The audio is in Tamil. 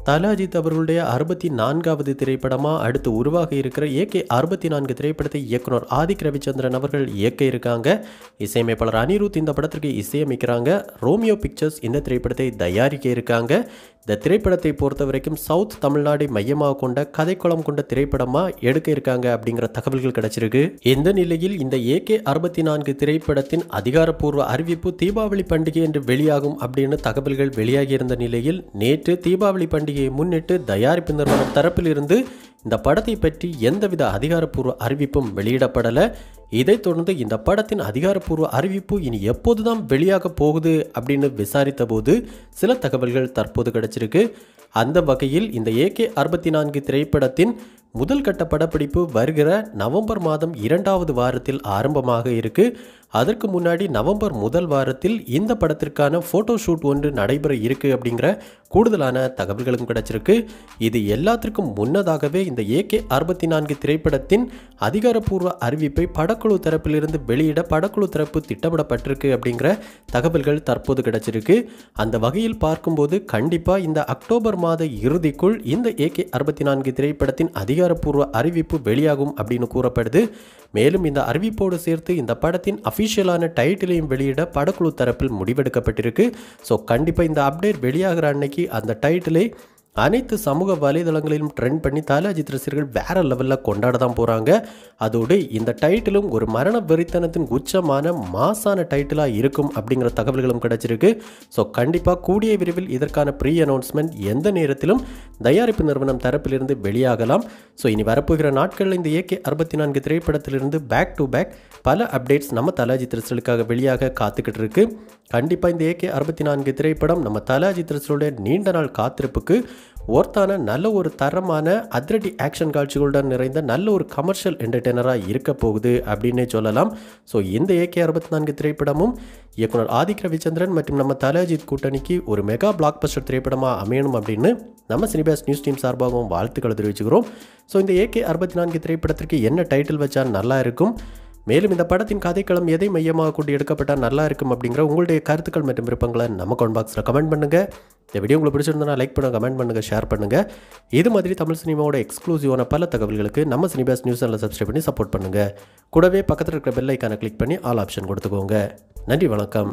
தல அஜித் அவர்களுடைய 64வது திரைப்படமா அடுத்து உருவாக இருக்கிற AK 64 திரைப்படத்தை இயக்குனர் ஆதிக் ரவிச்சந்திரன் அவர்கள் இயக்க இருக்காங்க. இசையமைப்பாளர் அனிருத் இந்த படத்திற்கு இசையமைக்கிறாங்க. ரோமியோ பிக்சர்ஸ் இந்த திரைப்படத்தை தயாரிக்க இருக்காங்க. இந்த திரைப்படத்தை பொறுத்த வரைக்கும் சவுத் தமிழ்நாடு மையமாக கொண்ட கதைக்களம் கொண்ட திரைப்படமா எடுக்க இருக்காங்க அப்படிங்கிற தகவல்கள் கிடைச்சிருக்கு. இந்த நிலையில் இந்த AK 64 திரைப்படத்தின் அதிகாரப்பூர்வ அறிவிப்பு தீபாவளி பண்டிகை என்று வெளியாகும் அப்படின்னு தகவல்கள் வெளியாகி இருந்த நிலையில் நேற்று தீபாவளி பண்டிகையை முன்னிட்டு தயாரிப்பு நிறுவனம் தரப்பில் இருந்து இந்த படத்தை பற்றி எந்தவித அதிகாரப்பூர்வ அறிவிப்பும் வெளியிடப்படலை. இதைத் தொடர்ந்து இந்த படத்தின் அதிகாரப்பூர்வ அறிவிப்பு இனி எப்போதுதான் வெளியாக போகுது அப்படின்னு விசாரித்த போது சில தகவல்கள் தற்போது கிடைச்சிருக்கு. அந்த வகையில் இந்த AK 64 திரைப்படத்தின் முதல் கட்ட படப்பிடிப்பு வருகிற நவம்பர் மாதம் 2வது வாரத்தில் ஆரம்பமாக இருக்கு. அதற்கு முன்னாடி நவம்பர் முதல் வாரத்தில் இந்த படத்திற்கான போட்டோ ஷூட் ஒன்று நடைபெற இருக்கு அப்படிங்கிற கூடுதலான தகவல்களும் கிடைச்சிருக்கு. இது எல்லாத்திற்கும் முன்னதாகவே இந்த AK 64 திரைப்படத்தின் அதிகாரப்பூர்வ அறிவிப்பை படக்குழு தரப்பிலிருந்து வெளியிட படக்குழு தரப்பு திட்டமிடப்பட்டிருக்கு அப்படிங்கிற தகவல்கள் தற்போது கிடைச்சிருக்கு. அந்த வகையில் பார்க்கும்போது கண்டிப்பாக இந்த அக்டோபர் மாத இறுதிக்குள் இந்த AK 64 திரைப்படத்தின் அதிகாரப்பூர்வ அறிவிப்பு வெளியாகும் அப்படின்னு கூறப்படுது. மேலும் இந்த அறிவிப்போடு சேர்த்து இந்த படத்தின் அஃபிஷியலான டைட்டிலையும் வெளியிட படக்குழு தரப்பில் முடிவெடுக்கப்பட்டிருக்கு. ஸோ கண்டிப்பாக இந்த அப்டேட் வெளியாகிற அன்னைக்கு அந்த டைட்டிலை அனைத்து சமூக வலைதளங்களிலும் ட்ரெண்ட் பண்ணி தல அஜித் ரசிகர்கள் வேற லெவலில் கொண்டாட தான் போகிறாங்க. அதோடு இந்த டைட்டிலும் ஒரு மரண வெறித்தனத்தின் உச்சமான மாசான டைட்டிலாக இருக்கும் அப்படிங்கிற தகவல்களும் கிடைச்சிருக்கு. ஸோ கண்டிப்பாக கூடிய விரைவில் இதற்கான ப்ரீ அனௌன்ஸ்மெண்ட் எந்த நேரத்திலும் தயாரிப்பு நிறுவனம் தரப்பிலிருந்து வெளியாகலாம். ஸோ இனி வரப்போகிற நாட்களில் இந்த AK 64 திரைப்படத்திலிருந்து பேக் டு பேக் பல அப்டேட்ஸ் நம்ம தல அஜித் ரசிகர்களுக்காக வெளியாக காத்துக்கிட்டு இருக்கு. கண்டிப்பாக இந்த AK 64 திரைப்படம் நம்ம தல அஜித் ரசிகர்களுடைய நீண்ட நாள் காத்திருப்புக்கு ஒர்த்தான நல்ல ஒரு தரமான அதிரடி ஆக்ஷன் காட்சிகளுடன் நிறைந்த நல்ல ஒரு கமர்ஷியல் என்டர்டெய்னராக இருக்க போகுது அப்படின்னே சொல்லலாம். ஸோ இந்த AK 64 திரைப்படமும் இயக்குனர் ஆதிக் ரவிச்சந்திரன் மற்றும் நம்ம தல அஜித் கூட்டணிக்கு ஒரு மெகா பிளாக் பஸ்டர் திரைப்படமாக அமையணும் அப்படின்னு நம்ம சினிபாஸ் நியூஸ் டீம் சார்பாகவும் வாழ்த்துக்களை தெரிவிச்சுக்கிறோம். ஸோ இந்த AK 64 திரைப்படத்திற்கு என்ன டைட்டில் வச்சா நல்லா இருக்கும், மேலும் இந்த படத்தின் கதைக்களம் எதை மையமாக கொண்டு எடுக்கப்பட்டால் நல்லா இருக்கும் அப்படிங்கிற உங்களுடைய கருத்துக்கள் மற்றும் விருப்பங்களை நம்ம கமெண்ட் பாக்ஸில் கமெண்ட் பண்ணுங்கள். இந்த வீடியோ உங்களுக்கு பிடிச்சிருந்தா லைக் பண்ணுங்கள், கமெண்ட் பண்ணுங்கள், ஷேர் பண்ணுங்கள். இது மாதிரி தமிழ் சினிமாவோட எக்ஸ்க்ளூசிவான பல தகவல்களுக்கு நம்ம சினிபாஸ் நியூஸ் சேனலை சப்ஸ்கிரைப் பண்ணி சப்போர்ட் பண்ணுங்கள். கூடவே பக்கத்தில் இருக்கிற பெல் ஐக்கானை கிளிக் பண்ணி ஆல் ஆப்ஷன் கொடுத்துக்கோங்க. நன்றி, வணக்கம்.